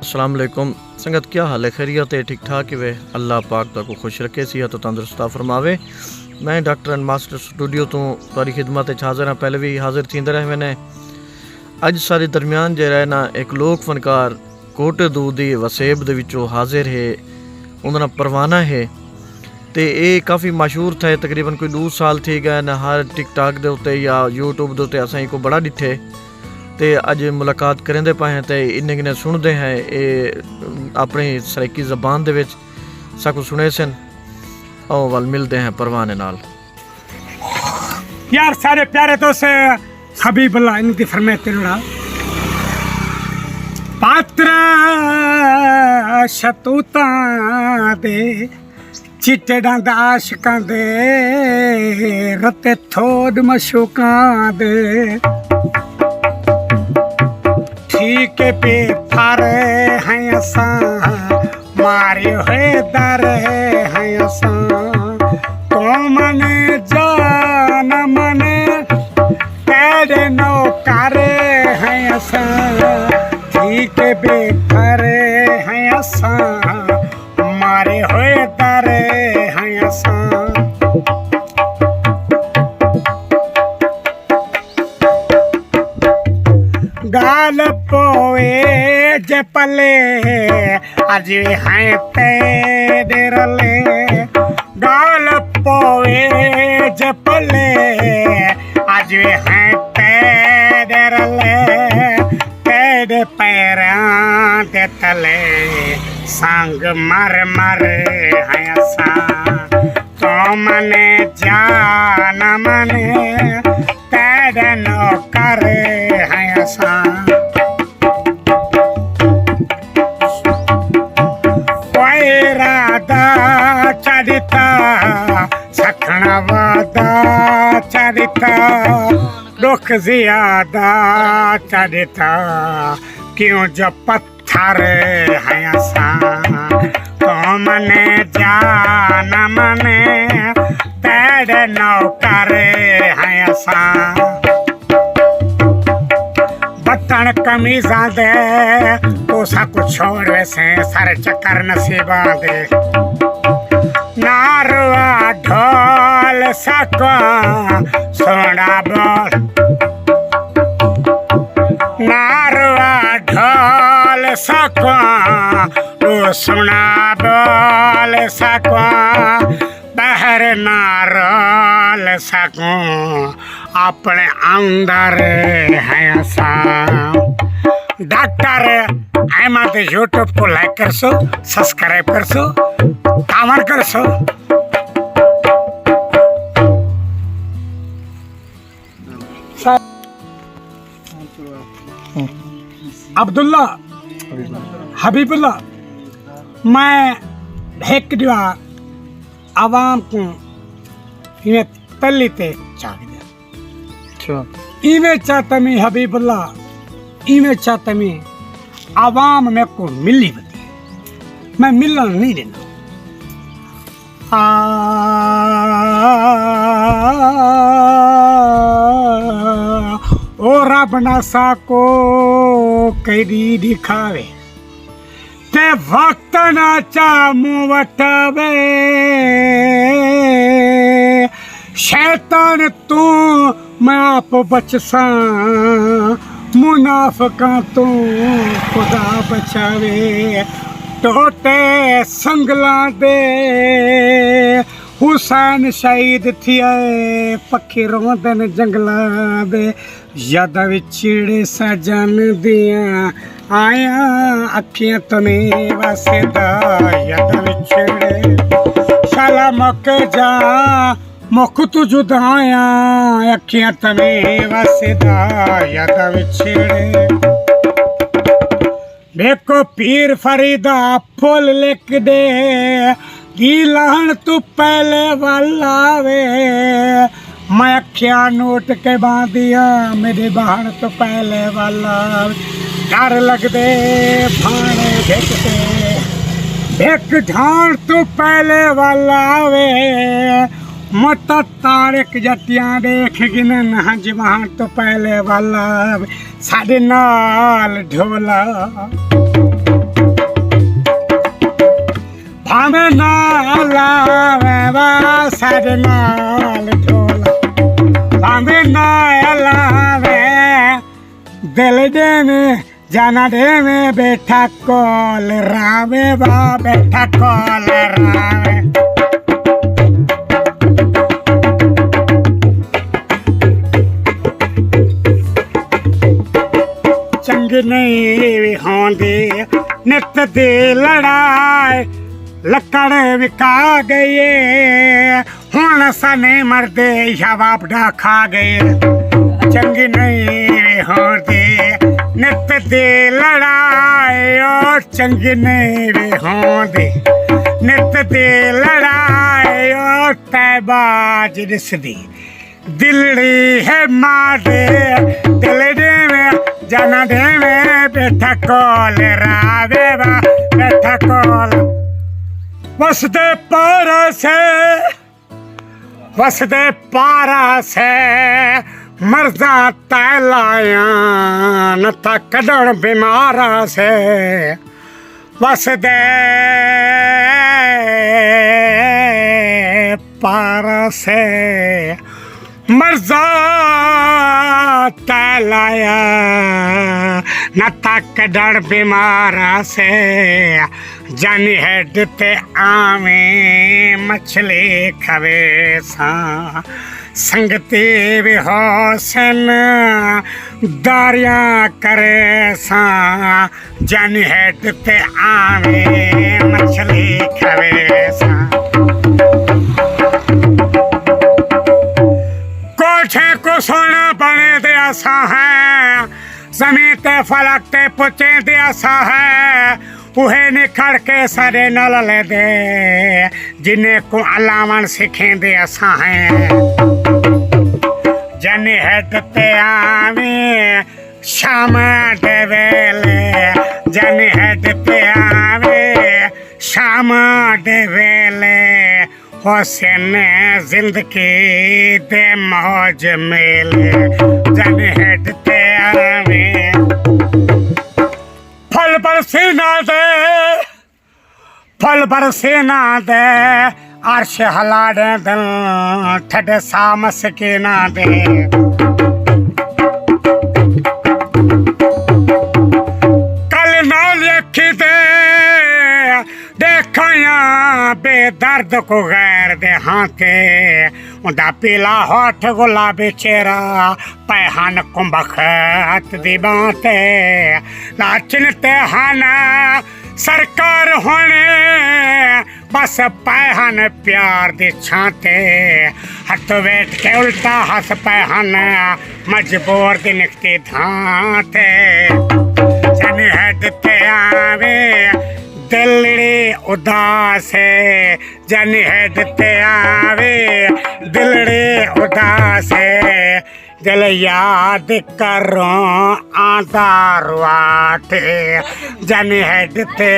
अस्सलाम वालेकुम संगत, क्या हाल है? खैरियत है? ठीक ठाक ही वे। अल्लाह पाक को खुश रखे, सेहत तो तंदुरुस्ता फरमावे। मैं डॉक्टर एंड मास्टर स्टूडियो तो तुहारी खिदमत हाज़िर हाँ। पहले भी हाज़िर थींदे रहे मैंने। अज सारे दरम्यान जो है ना एक लोक फनकार कोटे दूध दी वसेब दे विचों हाज़िर है। उन्होंने परवाना है तो ये काफ़ी मशहूर थे। तकरीबन कोई 2 साल थी गए ना हर टिकटॉक के उत्ते या यूट्यूब के उत्ते असें को बड़ा डिठे तो अज मुलाकात करेंदे पाए तो इन्ने किन्ने सुनते हैं। ये अपनी सराइकी ज़बान दे विच साकू सुने सन। आओ वाल मिलते हैं परवाने नाल। यार सारे प्यारे दोस्त हबीबुल्लाह इनकी फरमाते रहा पात्र शतूता दे चिट्टे डांद आशिकां दे रते थोड़ मशूकां दे ठीक पे थारे हैं असां मारे हुए दर हैं असां तो मने जान मने तेरे नौकारे हैं असां ठीक पे थारे हैं असां मारे हुए दर हैं असां। गाल पोए जे पले अज हैं तेरे रले गाल पोए जे पले अज हैं तेरे रले तेरे पैरां दे तले संग मर मर हैं असां तो मने जान मने तेरे नौकर हैं असां। चरिता सखना वादा चरिता दुख ज्यादा चरिता क्यों जो पत्थर है असां तो मने जान मने तेरे नौकर है असां। बटन कमीज़ां दे तो साकू छोड़ वैसे सारे चक्कर नसीबा दे नारवा ढोल सको सोना बोल नारवा ढोल सको तो सोना बोल सको बहर नारोल सको अपने अंदर है असां। डॉक्टर अहमद यूट्यूब को लाइक कर सो, सब्सक्राइब कर सो, कमेंट कर सो। अब्दुल्ला हबीबुल्लाह मैं भेक दिया आवाम को इन्हें तली ते चाह दिया इन्हें चाहता मैं हबीबुल्लाह इन्हें चाहता मैं आवाम में को मिली बती मैं मिलन नहीं देना। ओ रब ना साको करी दिखावे ते वक्त ना चा मुँह वटावे शैतान तू मैं आप बचसा मुनाफिका तू खुदा बचावे टोटे संगला दे हुसैन शहीद थिए पखी रोंदन जंगला दे याद विछड़े सजन दिया आया अखियां तने वसदा याद विछड़े शाला मक जा मुख तू जुदाया अखियां तने वसदा याद विछड़े देखो पीर फरीदा फुल लिख दे दी लहन तू पहले वाला वे मैं अखियां नोट के बांधिया मेरे बहन तो पहले वाला डर लग दे भाने देखते देख ढान तू पहले वाला वे मत तारक जटियां देख गिनन हज वहाँ तो पहले वाला साढ़े नाल ढोला। भावे ना लावे बासर नाल ढोल भावे ना लावे दिल दे में जाना दे में बैठा कोल रावे बा बैठा कोल रावे चंगी नहीं होंदी नित दी लड़ाई लकड़ विका गए हुण सने मरदे शबाब डा खा गए चंगी नहीं होंदी नित दी लड़ाई और चंगी नहीं होंदी नित दी लड़ाई और तैबाज रिसदी दिल्ली है मारे दिल दे में जाना दे में बैठा कोल रावे बा बैठा कोल वसदे पारा से मर्जा तैलाया न था कदड़ बीमारा से वसदे पारा से मर्जा तैलाया न था कदड़ बीमारा से जानी हेड ते आवे मछली खवे सा संगती भी होसन दारिया करे सा जानी हेड ते आवे मछली खवे सा कोठे को सोना बने दे आसा है जमीन ते फलक ते पुचे दे आसा है उहे निखड़ के सरे नल ले दे जिन्हें को अलावन सिखें दे असा है जन हेड ते आवे शाम दे वेले जन हेड ते आवे शाम दे वेले हुसैन जिंदगी दे मौज मेले जन हेड ते आवे फल बरसे ना दे अर्श हला दे दिल ठड सामस के ना दे कल नाल अखी दे देखया बेदर्द को गैर दे हाथे उदा पीला होठ गुलाबी चेहरा पैहन कुंभखत दी बाते नाचन ते हाना सरकार होने बस पैहन प्यार दी छाते हथ बैठ के उल्टा हंस पैहन मजबूर दी निकती धाते जन हेड ते आवे दिलड़ी उदास है जन हेड ते आवे दिलड़ी उदास है दिल याद करो आधार वाटे जन हेड ते